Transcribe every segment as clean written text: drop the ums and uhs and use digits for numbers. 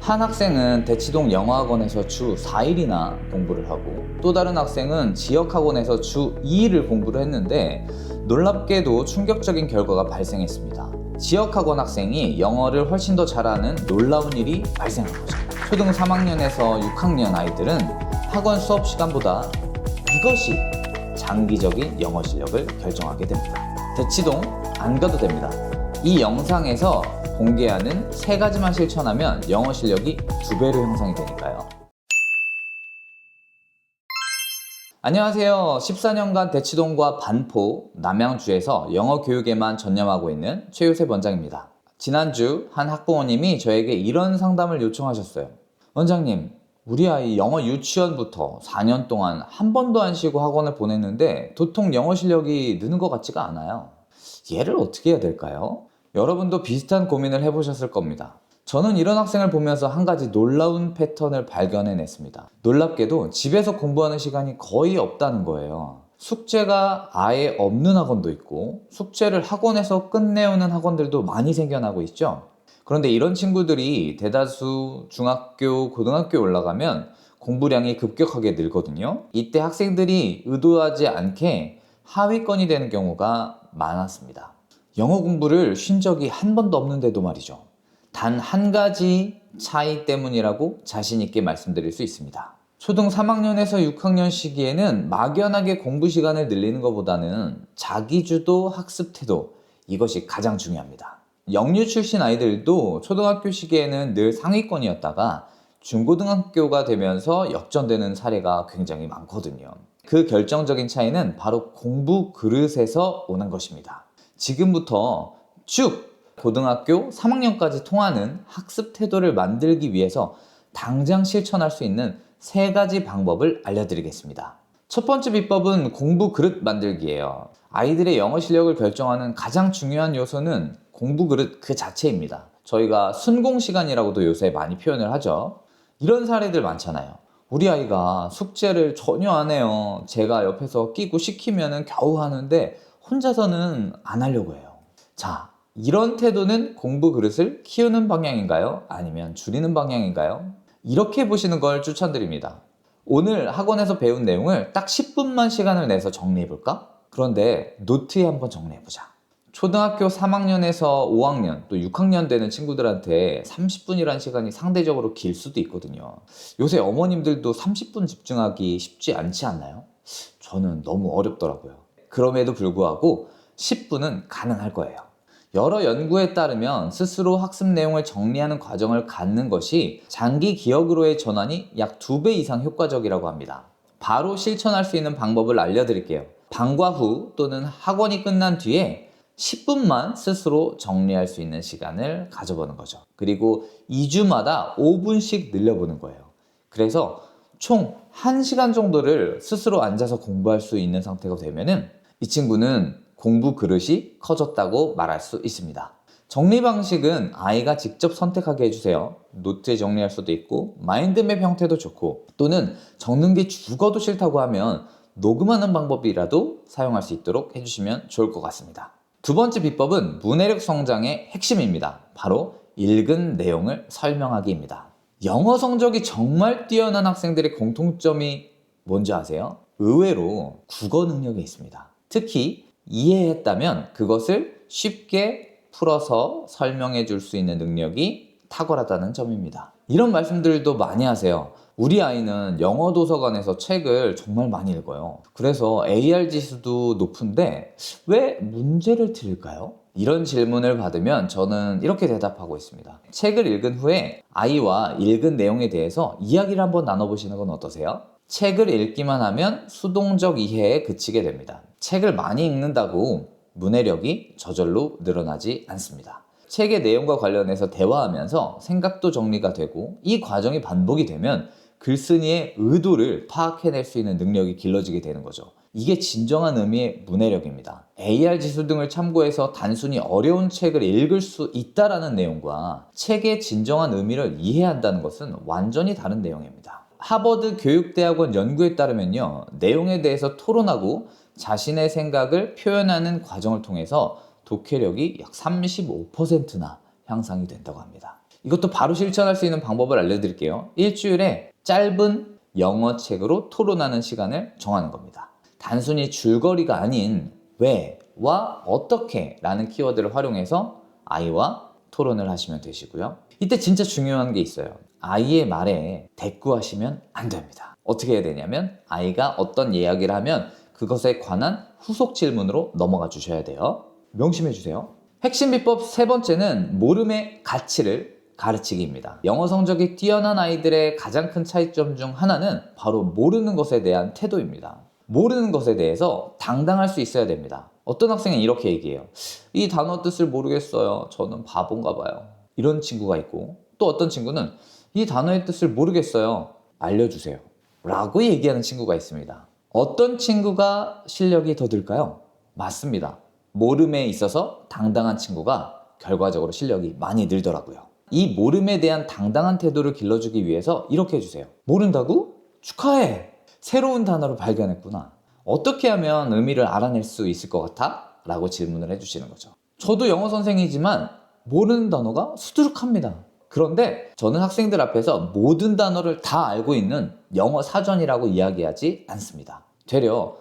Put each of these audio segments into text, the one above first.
한 학생은 대치동 영어학원에서 주 4일이나 공부를 하고 또 다른 학생은 지역학원에서 주 2일을 공부를 했는데 놀랍게도 충격적인 결과가 발생했습니다. 지역학원 학생이 영어를 훨씬 더 잘하는 놀라운 일이 발생한 거죠. 초등 3학년에서 6학년 아이들은 학원 수업 시간보다 이것이 장기적인 영어 실력을 결정하게 됩니다. 대치동 안 가도 됩니다. 이 영상에서 공개하는 3가지만 실천하면 영어 실력이 2배로 형성이 되니까요. 안녕하세요. 14년간 대치동과 반포, 남양주에서 영어 교육에만 전념하고 있는 최유셉 원장입니다. 지난주 한 학부모님이 저에게 이런 상담을 요청하셨어요. 원장님, 우리 아이 영어 유치원부터 4년 동안 한 번도 안 쉬고 학원을 보냈는데 도통 영어 실력이 느는 것 같지가 않아요. 얘를 어떻게 해야 될까요? 여러분도 비슷한 고민을 해보셨을 겁니다. 저는 이런 학생을 보면서 한 가지 놀라운 패턴을 발견해냈습니다. 놀랍게도 집에서 공부하는 시간이 거의 없다는 거예요. 숙제가 아예 없는 학원도 있고 숙제를 학원에서 끝내오는 학원들도 많이 생겨나고 있죠. 그런데 이런 친구들이 대다수 중학교, 고등학교에 올라가면 공부량이 급격하게 늘거든요. 이때 학생들이 의도하지 않게 하위권이 되는 경우가 많았습니다. 영어 공부를 쉰 적이 한 번도 없는데도 말이죠. 단 한 가지 차이 때문이라고 자신 있게 말씀드릴 수 있습니다. 초등 3학년에서 6학년 시기에는 막연하게 공부 시간을 늘리는 것보다는 자기주도 학습 태도, 이것이 가장 중요합니다. 영유 출신 아이들도 초등학교 시기에는 늘 상위권이었다가 중고등학교가 되면서 역전되는 사례가 굉장히 많거든요. 그 결정적인 차이는 바로 공부 그릇에서 오는 것입니다. 지금부터 쭉 고등학교 3학년까지 통하는 학습 태도를 만들기 위해서 당장 실천할 수 있는 3가지 방법을 알려드리겠습니다. 첫 번째 비법은 공부 그릇 만들기예요. 아이들의 영어 실력을 결정하는 가장 중요한 요소는 공부 그릇 그 자체입니다. 저희가 순공 시간이라고도 요새 많이 표현을 하죠. 이런 사례들 많잖아요. 우리 아이가 숙제를 전혀 안 해요. 제가 옆에서 끼고 시키면 겨우 하는데 혼자서는 안 하려고 해요. 자, 이런 태도는 공부 그릇을 키우는 방향인가요? 아니면 줄이는 방향인가요? 이렇게 보시는 걸 추천드립니다. 오늘 학원에서 배운 내용을 딱 10분만 시간을 내서 정리해볼까? 그런데 노트에 한번 정리해보자. 초등학교 3학년에서 5학년 또 6학년 되는 친구들한테 30분이라는 시간이 상대적으로 길 수도 있거든요. 요새 어머님들도 30분 집중하기 쉽지 않지 않나요? 저는 너무 어렵더라고요. 그럼에도 불구하고 10분은 가능할 거예요. 여러 연구에 따르면 스스로 학습 내용을 정리하는 과정을 갖는 것이 장기 기억으로의 전환이 약 2배 이상 효과적이라고 합니다. 바로 실천할 수 있는 방법을 알려드릴게요. 방과 후 또는 학원이 끝난 뒤에 10분만 스스로 정리할 수 있는 시간을 가져보는 거죠. 그리고 2주마다 5분씩 늘려보는 거예요. 그래서 총 1시간 정도를 스스로 앉아서 공부할 수 있는 상태가 되면은 이 친구는 공부 그릇이 커졌다고 말할 수 있습니다. 정리 방식은 아이가 직접 선택하게 해주세요. 노트에 정리할 수도 있고 마인드맵 형태도 좋고 또는 적는 게 죽어도 싫다고 하면 녹음하는 방법이라도 사용할 수 있도록 해주시면 좋을 것 같습니다. 두 번째 비법은 문해력 성장의 핵심입니다. 바로 읽은 내용을 설명하기입니다. 영어 성적이 정말 뛰어난 학생들의 공통점이 뭔지 아세요? 의외로 국어 능력에 있습니다. 특히 이해했다면 그것을 쉽게 풀어서 설명해 줄 수 있는 능력이 탁월하다는 점입니다. 이런 말씀들도 많이 하세요. 우리 아이는 영어 도서관에서 책을 정말 많이 읽어요. 그래서 AR 지수도 높은데 왜 문제를 틀릴까요? 이런 질문을 받으면 저는 이렇게 대답하고 있습니다. 책을 읽은 후에 아이와 읽은 내용에 대해서 이야기를 한번 나눠보시는 건 어떠세요? 책을 읽기만 하면 수동적 이해에 그치게 됩니다. 책을 많이 읽는다고 문해력이 저절로 늘어나지 않습니다. 책의 내용과 관련해서 대화하면서 생각도 정리가 되고 이 과정이 반복이 되면 글쓴이의 의도를 파악해낼 수 있는 능력이 길러지게 되는 거죠. 이게 진정한 의미의 문해력입니다. AR 지수 등을 참고해서 단순히 어려운 책을 읽을 수 있다라는 내용과 책의 진정한 의미를 이해한다는 것은 완전히 다른 내용입니다. 하버드 교육대학원 연구에 따르면요, 내용에 대해서 토론하고 자신의 생각을 표현하는 과정을 통해서 독해력이 약 35%나 향상이 된다고 합니다. 이것도 바로 실천할 수 있는 방법을 알려드릴게요. 일주일에 짧은 영어 책으로 토론하는 시간을 정하는 겁니다. 단순히 줄거리가 아닌 왜와 어떻게 라는 키워드를 활용해서 아이와 토론을 하시면 되시고요. 이때 진짜 중요한 게 있어요. 아이의 말에 대꾸하시면 안 됩니다. 어떻게 해야 되냐면 아이가 어떤 이야기를 하면 그것에 관한 후속 질문으로 넘어가 주셔야 돼요. 명심해 주세요. 핵심 비법 세 번째는 모름의 가치를 가르치기입니다. 영어 성적이 뛰어난 아이들의 가장 큰 차이점 중 하나는 바로 모르는 것에 대한 태도입니다. 모르는 것에 대해서 당당할 수 있어야 됩니다. 어떤 학생은 이렇게 얘기해요. 이 단어 뜻을 모르겠어요. 저는 바본가 봐요. 이런 친구가 있고, 또 어떤 친구는 이 단어의 뜻을 모르겠어요. 알려주세요. 라고 얘기하는 친구가 있습니다. 어떤 친구가 실력이 더 늘까요? 맞습니다. 모름에 있어서 당당한 친구가 결과적으로 실력이 많이 늘더라고요. 이 모름에 대한 당당한 태도를 길러주기 위해서 이렇게 해주세요. 모른다고? 축하해! 새로운 단어를 발견했구나. 어떻게 하면 의미를 알아낼 수 있을 것 같아? 라고 질문을 해주시는 거죠. 저도 영어 선생이지만 모르는 단어가 수두룩합니다. 그런데 저는 학생들 앞에서 모든 단어를 다 알고 있는 영어 사전이라고 이야기하지 않습니다. 되려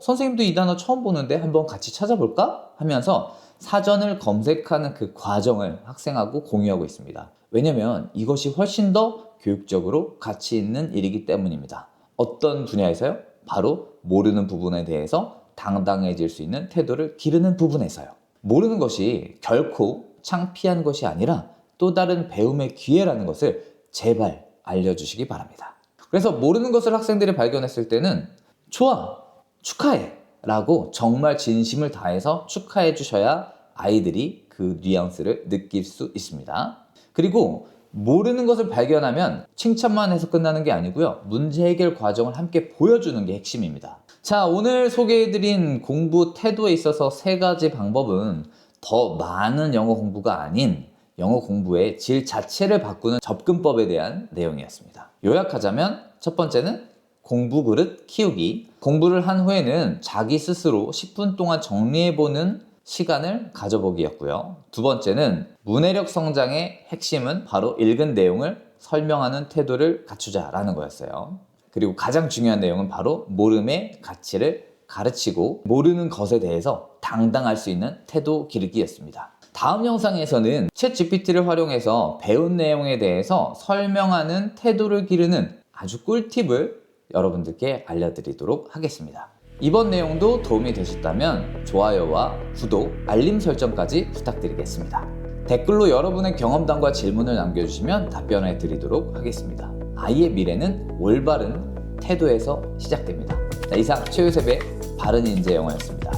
선생님도 이 단어 처음 보는데 한번 같이 찾아볼까? 하면서 사전을 검색하는 그 과정을 학생하고 공유하고 있습니다. 왜냐면 이것이 훨씬 더 교육적으로 가치 있는 일이기 때문입니다. 어떤 분야에서요? 바로 모르는 부분에 대해서 당당해질 수 있는 태도를 기르는 부분에서요. 모르는 것이 결코 창피한 것이 아니라 또 다른 배움의 기회라는 것을 제발 알려주시기 바랍니다. 그래서 모르는 것을 학생들이 발견했을 때는 좋아, 축하해 라고 정말 진심을 다해서 축하해 주셔야 아이들이 그 뉘앙스를 느낄 수 있습니다. 그리고 모르는 것을 발견하면 칭찬만 해서 끝나는 게 아니고요. 문제 해결 과정을 함께 보여주는 게 핵심입니다. 자, 오늘 소개해드린 공부 태도에 있어서 세 가지 방법은 더 많은 영어 공부가 아닌 영어 공부의 질 자체를 바꾸는 접근법에 대한 내용이었습니다. 요약하자면 첫 번째는 공부 그릇 키우기. 공부를 한 후에는 자기 스스로 10분 동안 정리해보는 시간을 가져보기였고요. 두 번째는 문해력 성장의 핵심은 바로 읽은 내용을 설명하는 태도를 갖추자라는 거였어요. 그리고 가장 중요한 내용은 바로 모름의 가치를 가르치고 모르는 것에 대해서 당당할 수 있는 태도 기르기였습니다. 다음 영상에서는 챗GPT를 활용해서 배운 내용에 대해서 설명하는 태도를 기르는 아주 꿀팁을 여러분들께 알려드리도록 하겠습니다. 이번 내용도 도움이 되셨다면 좋아요와 구독, 알림 설정까지 부탁드리겠습니다. 댓글로 여러분의 경험담과 질문을 남겨주시면 답변해 드리도록 하겠습니다. 아이의 미래는 올바른 태도에서 시작됩니다. 이상 최유셉의 바른 인재 영어였습니다.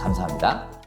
감사합니다.